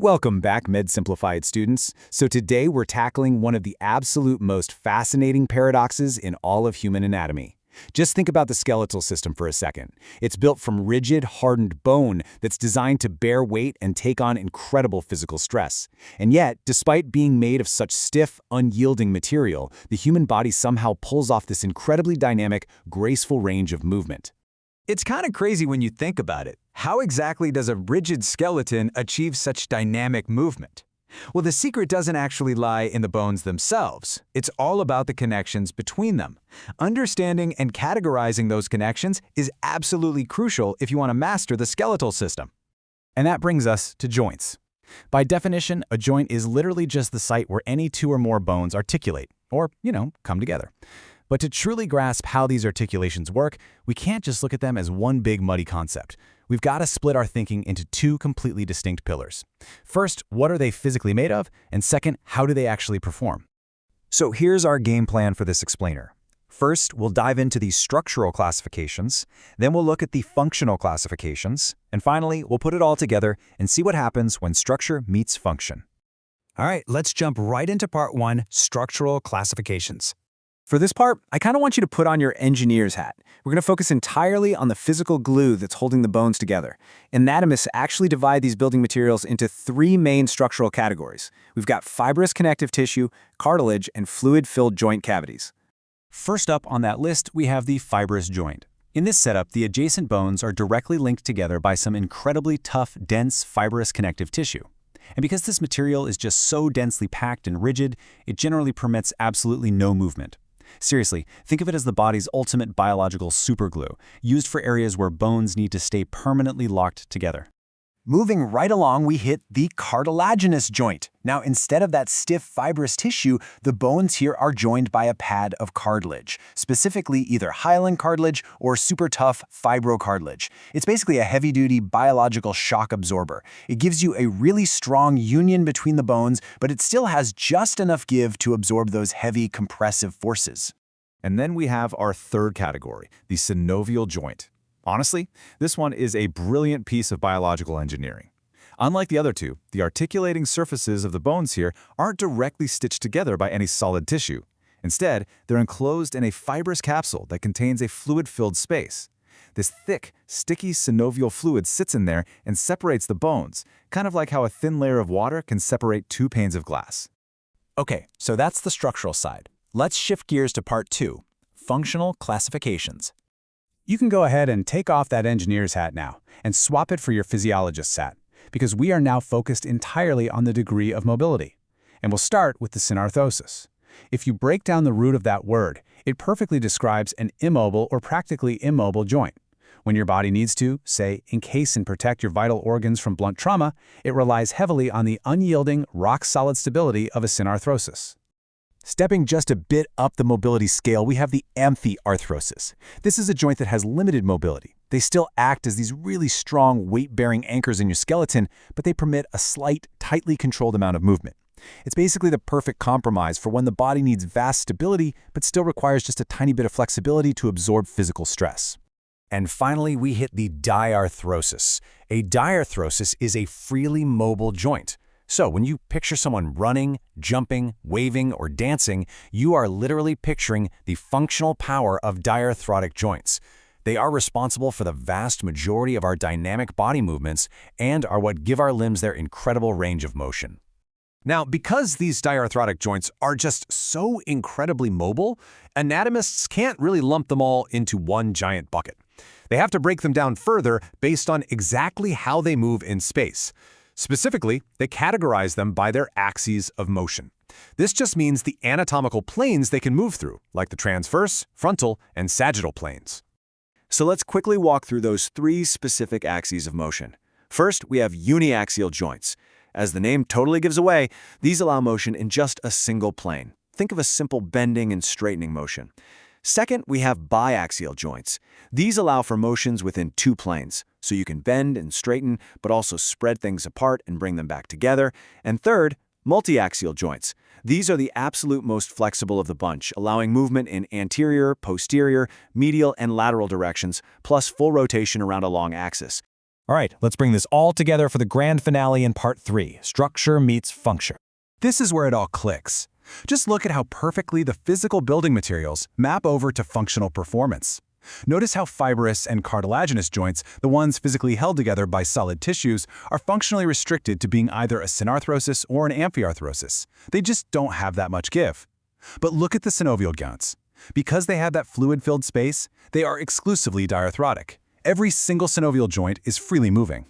Welcome back, Med Simplified students. So today we're tackling one of the absolute most fascinating paradoxes in all of human anatomy. Just think about the skeletal system for a second. It's built from rigid, hardened bone that's designed to bear weight and take on incredible physical stress. And yet, despite being made of such stiff, unyielding material, the human body somehow pulls off this incredibly dynamic, graceful range of movement. It's kind of crazy when you think about it. How exactly does a rigid skeleton achieve such dynamic movement? Well, the secret doesn't actually lie in the bones themselves. It's all about the connections between them. Understanding and categorizing those connections is absolutely crucial if you want to master the skeletal system. And that brings us to joints. By definition, a joint is literally just the site where any two or more bones articulate, or, come together. But to truly grasp how these articulations work, we can't just look at them as one big muddy concept. We've got to split our thinking into two completely distinct pillars. First, what are they physically made of? And second, how do they actually perform? So here's our game plan for this explainer. First, we'll dive into the structural classifications, then we'll look at the functional classifications, and finally, we'll put it all together and see what happens when structure meets function. All right, let's jump right into part one, structural classifications. For this part, I kind of want you to put on your engineer's hat. We're going to focus entirely on the physical glue that's holding the bones together. Anatomists actually divide these building materials into three main structural categories. We've got fibrous connective tissue, cartilage, and fluid-filled joint cavities. First up on that list, we have the fibrous joint. In this setup, the adjacent bones are directly linked together by some incredibly tough, dense, fibrous connective tissue. And because this material is just so densely packed and rigid, it generally permits absolutely no movement. Seriously, think of it as the body's ultimate biological superglue, used for areas where bones need to stay permanently locked together. Moving right along, we hit the cartilaginous joint. Now, instead of that stiff fibrous tissue, the bones here are joined by a pad of cartilage, specifically either hyaline cartilage or super tough fibrocartilage. It's basically a heavy-duty biological shock absorber. It gives you a really strong union between the bones, but it still has just enough give to absorb those heavy compressive forces. And then we have our third category, the synovial joint. Honestly, this one is a brilliant piece of biological engineering. Unlike the other two, the articulating surfaces of the bones here aren't directly stitched together by any solid tissue. Instead, they're enclosed in a fibrous capsule that contains a fluid-filled space. This thick, sticky synovial fluid sits in there and separates the bones, kind of like how a thin layer of water can separate two panes of glass. Okay, so that's the structural side. Let's shift gears to part two, functional classifications. You can go ahead and take off that engineer's hat now and swap it for your physiologist's hat, because we are now focused entirely on the degree of mobility. And we'll start with the synarthrosis. If you break down the root of that word, it perfectly describes an immobile or practically immobile joint. When your body needs to, say, encase and protect your vital organs from blunt trauma, it relies heavily on the unyielding, rock-solid stability of a synarthrosis. Stepping just a bit up the mobility scale, we have the amphiarthrosis. This is a joint that has limited mobility. They still act as these really strong, weight-bearing anchors in your skeleton, but they permit a slight, tightly controlled amount of movement. It's basically the perfect compromise for when the body needs vast stability, but still requires just a tiny bit of flexibility to absorb physical stress. And finally, we hit the diarthrosis. A diarthrosis is a freely mobile joint. So when you picture someone running, jumping, waving, or dancing, you are literally picturing the functional power of diarthrotic joints. They are responsible for the vast majority of our dynamic body movements and are what give our limbs their incredible range of motion. Now, because these diarthrotic joints are just so incredibly mobile, anatomists can't really lump them all into one giant bucket. They have to break them down further based on exactly how they move in space. Specifically, they categorize them by their axes of motion. This just means the anatomical planes they can move through, like the transverse, frontal, and sagittal planes. So let's quickly walk through those three specific axes of motion. First, we have uniaxial joints. As the name totally gives away, these allow motion in just a single plane. Think of a simple bending and straightening motion. Second, we have biaxial joints. These allow for motions within two planes, so you can bend and straighten, but also spread things apart and bring them back together. And third, multiaxial joints. These are the absolute most flexible of the bunch, allowing movement in anterior, posterior, medial, and lateral directions, plus full rotation around a long axis. All right, let's bring this all together for the grand finale in part 3, structure meets function. This is where it all clicks. Just look at how perfectly the physical building materials map over to functional performance. Notice how fibrous and cartilaginous joints, the ones physically held together by solid tissues, are functionally restricted to being either a synarthrosis or an amphiarthrosis. They just don't have that much give. But look at the synovial joints. Because they have that fluid-filled space, they are exclusively diarthrotic. Every single synovial joint is freely moving.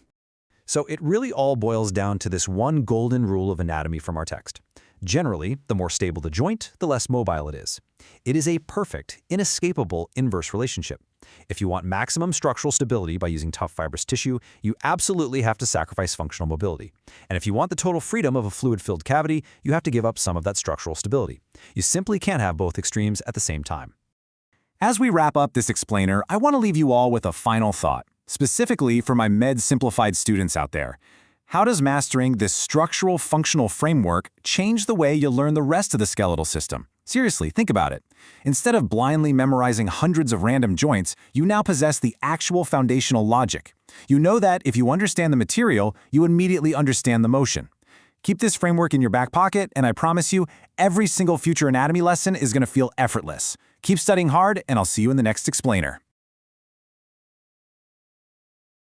So it really all boils down to this one golden rule of anatomy from our text. Generally, the more stable the joint, the less mobile it is. It is a perfect, inescapable inverse relationship. If you want maximum structural stability by using tough fibrous tissue, you absolutely have to sacrifice functional mobility. And if you want the total freedom of a fluid-filled cavity, you have to give up some of that structural stability. You simply can't have both extremes at the same time. As we wrap up this explainer, I want to leave you all with a final thought, specifically for my Med Simplified students out there. How does mastering this structural functional framework change the way you learn the rest of the skeletal system? Seriously, think about it. Instead of blindly memorizing hundreds of random joints, you now possess the actual foundational logic. You know that if you understand the material, you immediately understand the motion. Keep this framework in your back pocket, and I promise you, every single future anatomy lesson is going to feel effortless. Keep studying hard, and I'll see you in the next explainer.